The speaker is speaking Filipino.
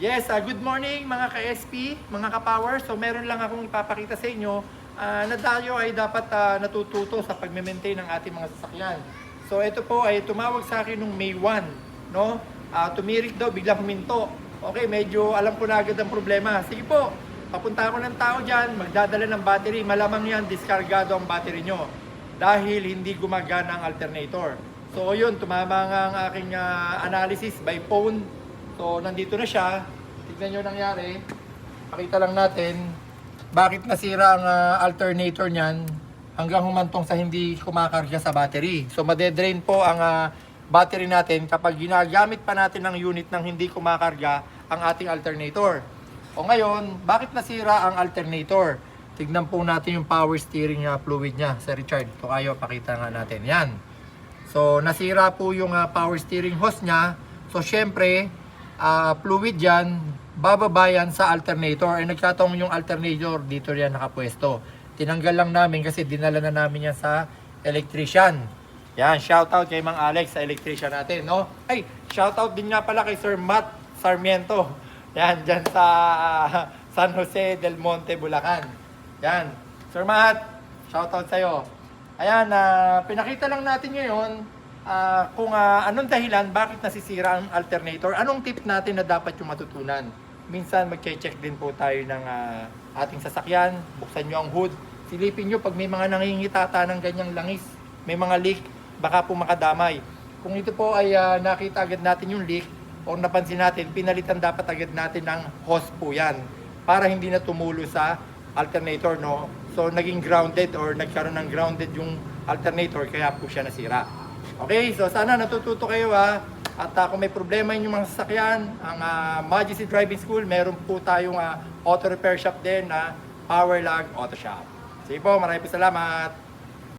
Yes, good morning mga ka-SP, mga ka-power. So meron lang akong ipapakita sa inyo na tayo ay dapat natututo sa pagme-maintain ng ating mga sasakyan. So ito po ay tumawag sa akin nung May 1, no? Tumirik daw, biglang huminto. Okay, medyo alam ko na agad ang problema. Sige po, papunta ako ng tao dyan, magdadala ng battery. Malamang yan, diskargado ang battery nyo dahil hindi gumagana ang alternator. So yun, tumama nga ang aking analysis by phone. So, nandito na siya. Tignan nyo nangyari. Pakita lang natin bakit nasira ang alternator niyan hanggang humantong sa hindi kumakarga sa battery. So, madedrain po ang battery natin kapag ginagamit pa natin ang unit ng hindi kumakarga ang ating alternator. O ngayon, bakit nasira ang alternator? Tignan po natin yung power steering fluid niya sa Richard. Ito kayo, pakita nga natin. Yan. So, nasira po yung power steering hose niya. So, syempre, fluid yan, bababa yan sa alternator. Nagkataong yung alternator dito yan nakapwesto. Tinanggal lang namin kasi dinala na namin yan sa electrician. Yan, shoutout kay Mang Alex sa electrician natin, no? Ay, shoutout din nga pala kay Sir Matt Sarmiento. Yan, dyan sa San Jose del Monte, Bulacan. Yan, Sir Matt, shoutout sa'yo. Ayan, pinakita lang natin ngayon kung anong dahilan bakit nasisira ang alternator. Anong tip natin na dapat yung matutunan? Minsan magche-check din po tayo ng ating sasakyan. Buksan nyo ang hood. Silipin nyo pag may mga nangingitata ng ganyang langis, may mga leak, baka po makadamay. Kung ito po ay nakita agad natin yung leak o napansin natin, pinalitan dapat agad natin ng hose po yan para hindi na tumulo sa alternator, no? So naging grounded or nagkaroon ng grounded yung alternator kaya po siya nasira. Okay, so sana natututo kayo at kung may problema yung mga sasakyan, ang Majesty Driving School, meron po tayong auto repair shop din na Powerlag Auto Shop. Sige po, maraming salamat.